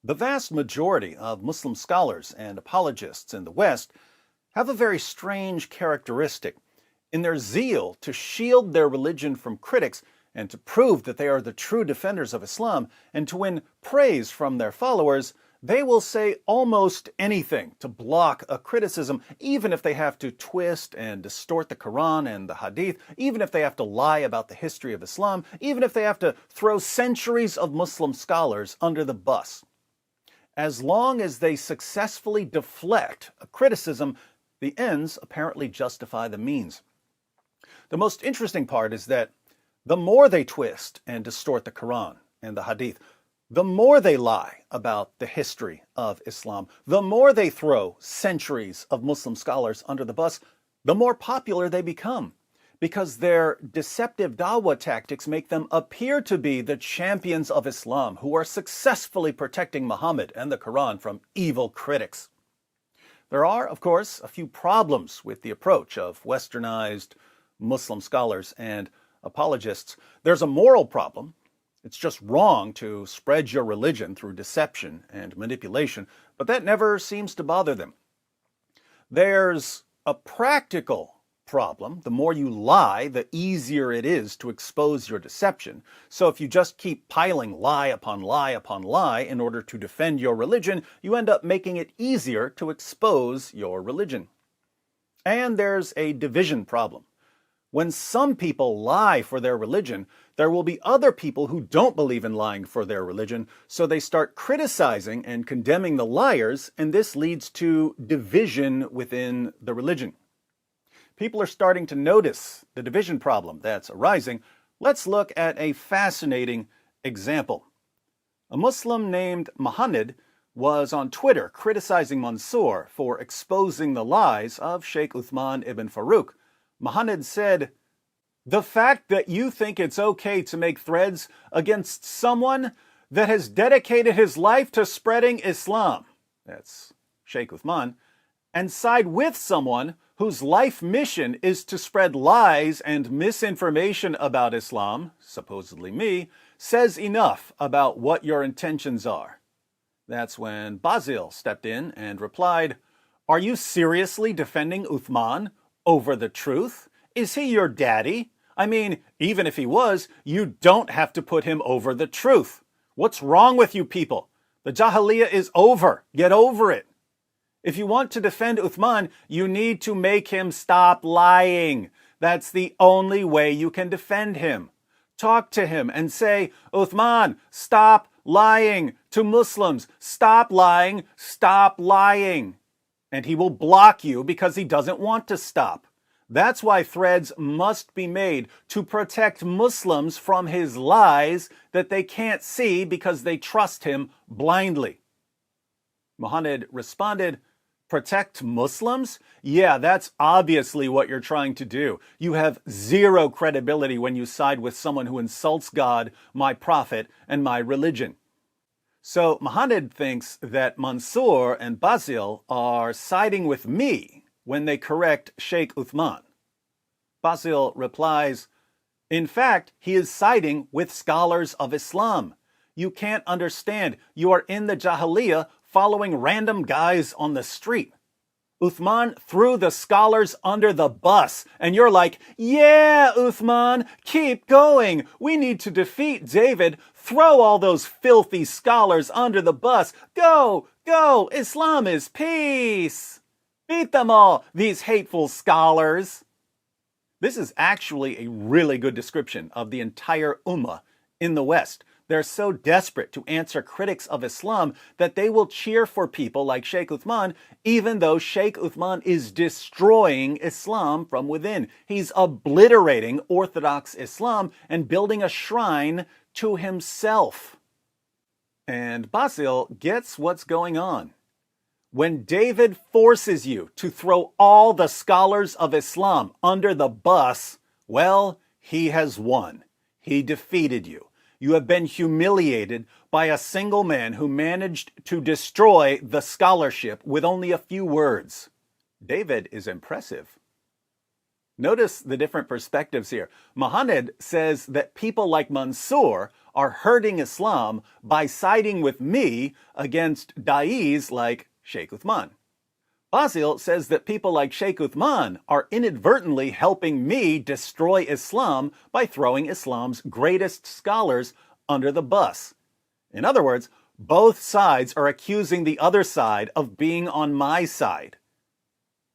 The vast majority of Muslim scholars and apologists in the West have a very strange characteristic. In their zeal to shield their religion from critics and to prove that they are the true defenders of Islam and to win praise from their followers, they will say almost anything to block a criticism, even if they have to twist and distort the Quran and the Hadith, even if they have to lie about the history of Islam, even if they have to throw centuries of Muslim scholars under the bus. As long as they successfully deflect a criticism, the ends apparently justify the means. The most interesting part is that the more they twist and distort the Quran and the Hadith, the more they lie about the history of Islam, the more they throw centuries of Muslim scholars under the bus, the more popular they become, because their deceptive dawah tactics make them appear to be the champions of Islam who are successfully protecting Muhammad and the Quran from evil critics. There are, of course, a few problems with the approach of westernized Muslim scholars and apologists. There's a moral problem. It's just wrong to spread your religion through deception and manipulation, but that never seems to bother them. There's a practical problem. The more you lie, the easier it is to expose your deception. So if you just keep piling lie upon lie upon lie in order to defend your religion, you end up making it easier to expose your religion. And there's a division problem. When some people lie for their religion, there will be other people who don't believe in lying for their religion, so they start criticizing and condemning the liars, and this leads to division within the religion. People are starting to notice the division problem that's arising. Let's look at a fascinating example. A Muslim named Muhammad was on Twitter criticizing Mansour for exposing the lies of Sheikh Uthman ibn Farouk. Muhammad said, "The fact that you think it's okay to make threads against someone that has dedicated his life to spreading Islam," that's Sheikh Uthman, "and side with someone whose life mission is to spread lies and misinformation about Islam, supposedly me, says enough about what your intentions are." That's when Basil stepped in and replied, "Are you seriously defending Uthman over the truth? Is he your daddy? I mean, even if he was, you don't have to put him over the truth. What's wrong with you people? The Jahiliyyah is over. Get over it. If you want to defend Uthman, you need to make him stop lying. That's the only way you can defend him. Talk to him and say, Uthman, stop lying to Muslims. Stop lying. Stop lying. And he will block you because he doesn't want to stop. That's why threads must be made to protect Muslims from his lies that they can't see because they trust him blindly." Muhammad responded, "Protect Muslims? Yeah, that's obviously what you're trying to do. You have zero credibility when you side with someone who insults God, my prophet, and my religion." So Muhammad thinks that Mansour and Basil are siding with me when they correct Sheikh Uthman. Basil replies, "In fact, he is siding with scholars of Islam. You can't understand. You are in the Jahiliyyah following random guys on the street. Uthman threw the scholars under the bus, and you're like, yeah, Uthman, keep going. We need to defeat David. Throw all those filthy scholars under the bus. Go, go, Islam is peace. Beat them all, these hateful scholars." This is actually a really good description of the entire Ummah in the West. They're so desperate to answer critics of Islam that they will cheer for people like Sheikh Uthman, even though Sheikh Uthman is destroying Islam from within. He's obliterating orthodox Islam and building a shrine to himself. And Basil gets what's going on. When David forces you to throw all the scholars of Islam under the bus, well, he has won. He defeated you. You have been humiliated by a single man who managed to destroy the scholarship with only a few words. David is impressive. Notice the different perspectives here. Mohammed says that people like Mansour are hurting Islam by siding with me against da'is like Sheikh Uthman. Basil says that people like Sheikh Uthman are inadvertently helping me destroy Islam by throwing Islam's greatest scholars under the bus. In other words, both sides are accusing the other side of being on my side.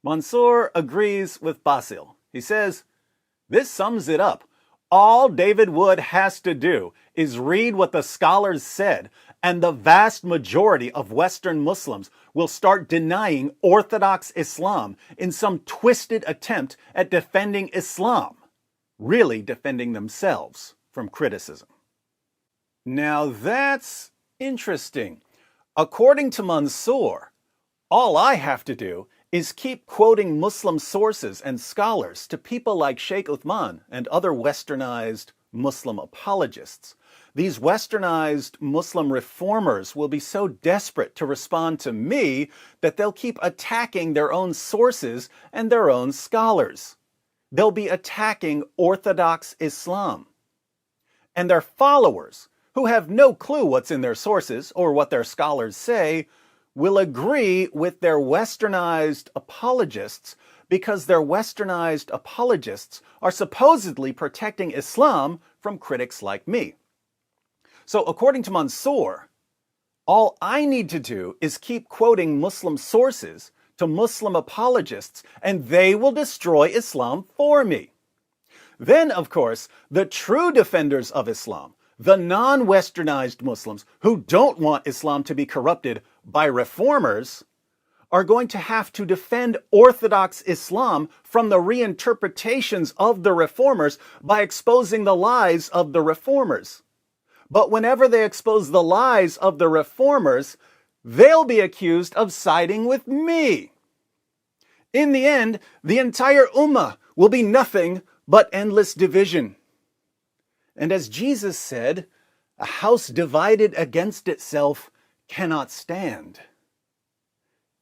Mansour agrees with Basil. He says, this sums it up. All David Wood has to do is read what the scholars said, and the vast majority of Western Muslims will start denying Orthodox Islam in some twisted attempt at defending Islam, really defending themselves from criticism. Now that's interesting. According to Mansour, all I have to do is keep quoting Muslim sources and scholars to people like Sheikh Uthman and other westernized Muslim apologists. These westernized Muslim reformers will be so desperate to respond to me that they'll keep attacking their own sources and their own scholars. They'll be attacking Orthodox Islam. And their followers, who have no clue what's in their sources or what their scholars say, will agree with their westernized apologists because their westernized apologists are supposedly protecting Islam from critics like me. So according to Mansour, all I need to do is keep quoting Muslim sources to Muslim apologists, and they will destroy Islam for me. Then, of course, the true defenders of Islam, the non-westernized Muslims who don't want Islam to be corrupted by reformers, are going to have to defend Orthodox Islam from the reinterpretations of the reformers by exposing the lies of the reformers. But whenever they expose the lies of the reformers, they'll be accused of siding with me. In the end, the entire ummah will be nothing but endless division. And as Jesus said, a house divided against itself cannot stand.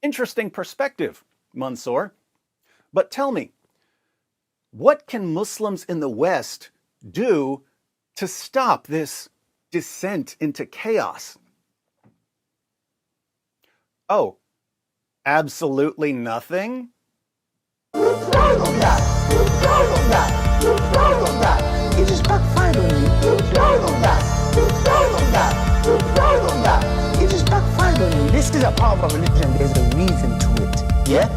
Interesting perspective, Mansour. But tell me, what can Muslims in the West do to stop this descent into chaos? Oh, absolutely nothing? It just backfired on you. It just backfired on you. This is a part of our religion. There's a reason to it. Yeah?